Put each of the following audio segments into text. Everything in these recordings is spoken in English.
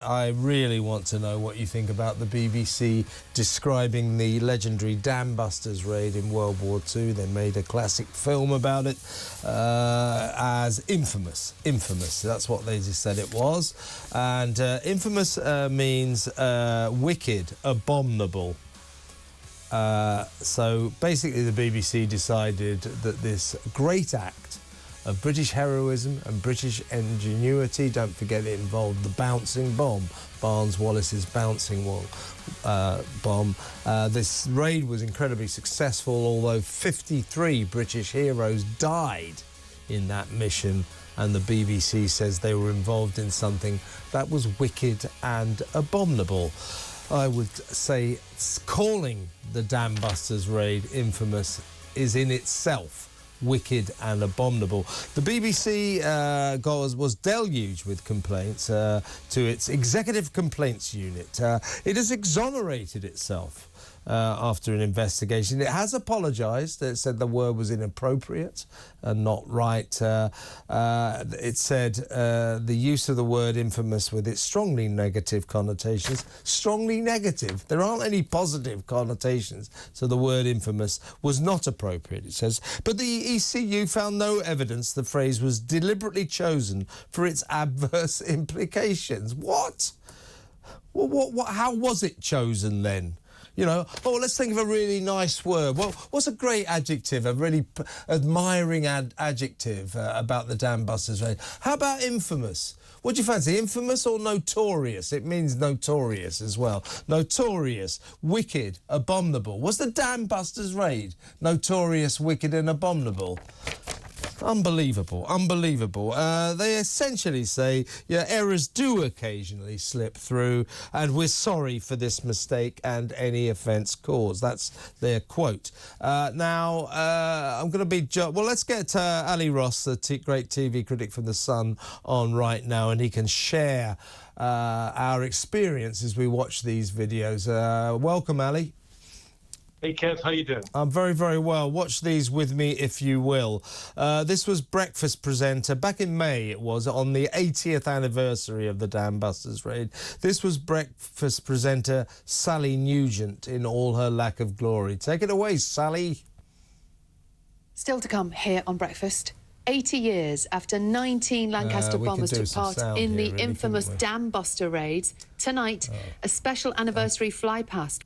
I really want to know what you think about the BBC describing the legendary Dambusters Raid in World War II. They made a classic film about it as infamous. Infamous, that's what they just said it was. And infamous means wicked, abominable. So basically the BBC decided that this great act of British heroism and British ingenuity, don't forget it involved the bouncing bomb, Barnes-Wallis's bouncing bomb. This raid was incredibly successful, although 53 British heroes died in that mission, and the BBC says they were involved in something that was wicked and abominable. I would say calling the Dambusters Raid infamous is in itself wicked and abominable. The BBC was deluged with complaints to its Executive Complaints Unit. It has exonerated itself after an investigation. It has apologised. It said the word was inappropriate and not right. It said the use of the word infamous with its strongly negative connotations. Strongly negative. There aren't any positive connotations, so the word infamous was not appropriate, it says. But the ECU found no evidence the phrase was deliberately chosen for its adverse implications. What? How was it chosen then? You know, oh, let's think of a really nice word. Well, what's a great adjective, a really admiring adjective about the Dambusters Raid? How about infamous? What do you fancy, infamous or notorious? It means notorious as well. Notorious, wicked, abominable. Was the Dambusters Raid notorious, wicked and abominable? Unbelievable, unbelievable. They essentially say, yeah, errors do occasionally slip through, and we're sorry for this mistake and any offence caused. That's their quote. Now, I'm going to be... Well, let's get Ali Ross, the great TV critic from The Sun, on right now, and he can share our experience as we watch these videos. Welcome, Ali. Hey, Kev, how you doing? I'm very, very well. Watch these with me, if you will. This was breakfast presenter, back in May it was, on the 80th anniversary of the Dambusters Raid. This was breakfast presenter Sally Nugent in all her lack of glory. Take it away, Sally. Still to come here on Breakfast. 80 years after 19 Lancaster bombers took part in the infamous Dambuster raids, tonight, a special anniversary flypast.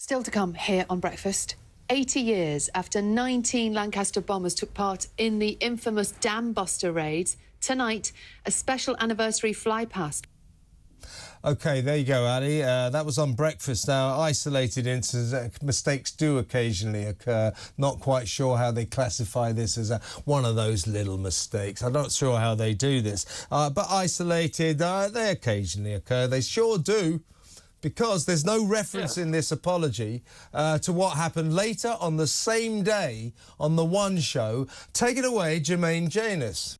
Still to come here on Breakfast. 80 years after 19 Lancaster bombers took part in the infamous Dambuster raids, tonight, a special anniversary flypast. OK, there you go, Ali. That was on Breakfast. Now, isolated incidents, mistakes do occasionally occur. Not quite sure how they classify this as one of those little mistakes. I'm not sure how they do this. But isolated, they occasionally occur. They sure do. Because there's no reference in this apology to what happened later on the same day on the One Show. Take it away, Jermaine Janus.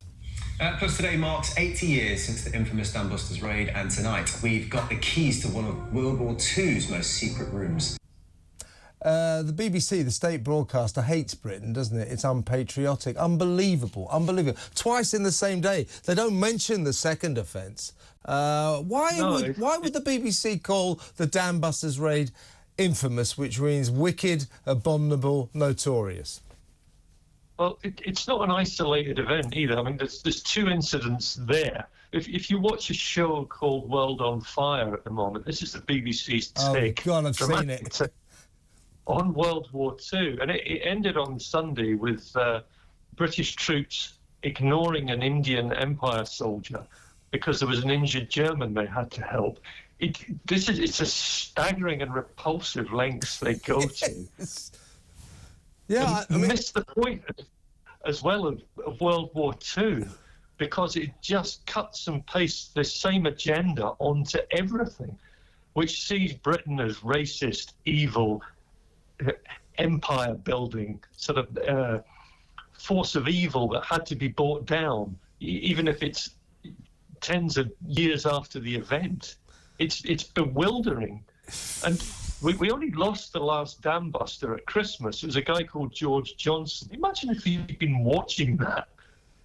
Plus today marks 80 years since the infamous Dambusters Raid, and tonight we've got the keys to one of World War II's most secret rooms. The BBC, the state broadcaster, hates Britain, doesn't it? It's unpatriotic. Unbelievable, unbelievable. Twice in the same day. They don't mention the second offence. Why would the BBC call the Dambusters Raid infamous, which means wicked, abominable, notorious? Well, it's not an isolated event either. I mean, there's two incidents there. If you watch a show called World on Fire at the moment, this is the BBC's take. Oh, God, I've seen it. On World War II, and it ended on Sunday with British troops ignoring an Indian Empire soldier because there was an injured German they had to help. It's a staggering and repulsive lengths they go to. Yeah, I mean, missed the point as well of World War II, because it just cuts and pastes the same agenda onto everything, which sees Britain as racist, evil, empire building, sort of force of evil that had to be brought down, even if it's tens of years after the event. It's bewildering. And we only lost the last Dambuster at Christmas. It was a guy called George Johnson. Imagine if you'd been watching that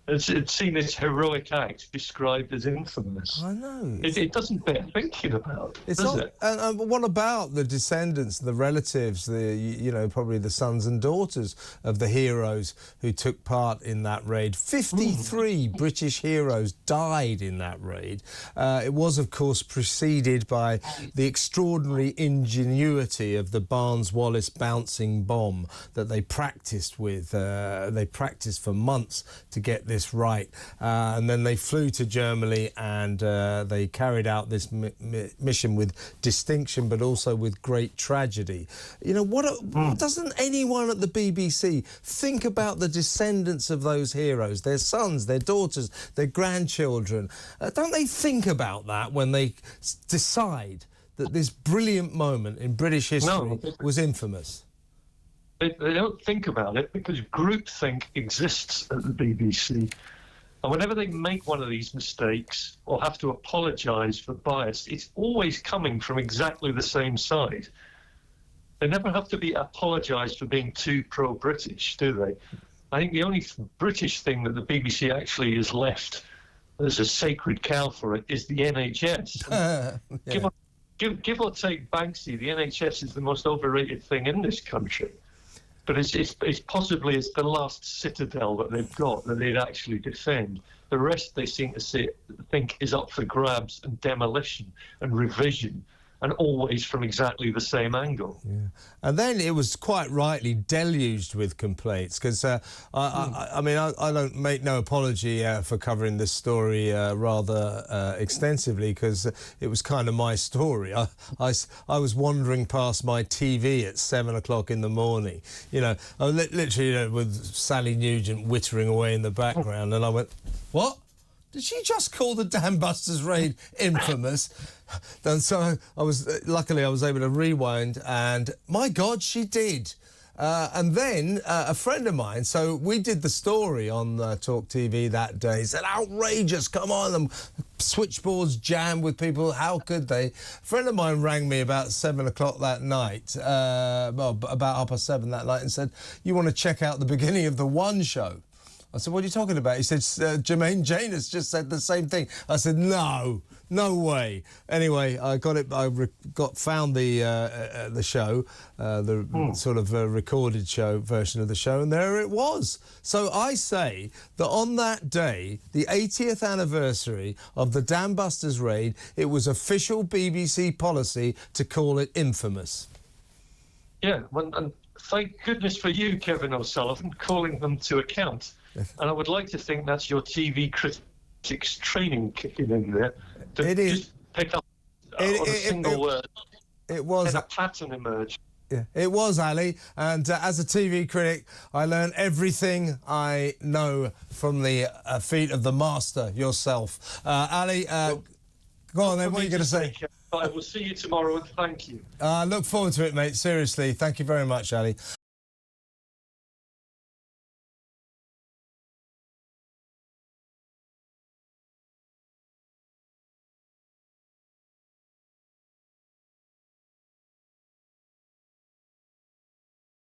It's seen its heroic act described as infamous. I know. It doesn't bear thinking about, It's does not, it? and what about the descendants, the relatives, probably the sons and daughters of the heroes who took part in that raid? 53 British heroes died in that raid. It was, of course, preceded by the extraordinary ingenuity of the Barnes-Wallis bouncing bomb that they practised with. They practised for months to get this right, and then they flew to Germany and they carried out this mission with distinction, but also with great tragedy. You know, what doesn't anyone at the BBC think about the descendants of those heroes, their sons, their daughters, their grandchildren? Don't they think about that when they decide that this brilliant moment in British history was infamous? They don't think about it because groupthink exists at the BBC. And whenever they make one of these mistakes or have to apologise for bias, it's always coming from exactly the same side. They never have to be apologised for being too pro-British, do they? I think the only British thing that the BBC actually has left as a sacred cow for it is the NHS. Yeah. Give or take Banksy, the NHS is the most overrated thing in this country. But it's possibly the last citadel that they've got that they'd actually defend. The rest they seem to think is up for grabs and demolition and revision, and always from exactly the same angle. Yeah. And then it was quite rightly deluged with complaints, because I mean, I don't make no apology for covering this story rather extensively, because it was kind of my story. I was wandering past my TV at 7 o'clock in the morning, you know, literally with Sally Nugent wittering away in the background, and I went, what? Did she just call the Dambusters Raid infamous? And so luckily I was able to rewind, and my God, she did. And then a friend of mine, so we did the story on TalkTV that day, said, outrageous, come on, them switchboards jammed with people, how could they? A friend of mine rang me about 7 o'clock that night, about 7:30 that night, and said, you want to check out the beginning of the One show? I said, what are you talking about? He said, Jermaine Janus just said the same thing. I said, no way. Anyway, I got it. Found the show, sort of recorded show version of the show, and there it was. So I say that on that day, the 80th anniversary of the Dambusters Raid, it was official BBC policy to call it infamous. Yeah, and thank goodness for you, Kevin O'Sullivan, calling them to account. And I would like to think that's your TV critics training kicking in there. It is. Just pick up on a single word. It was. And a pattern emerged. Yeah, it was, Ali. And as a TV critic, I learned everything I know from the feet of the master yourself. Ali, go on then, what are you going to say? I will see you tomorrow, and thank you. Look forward to it, mate. Seriously, thank you very much, Ali.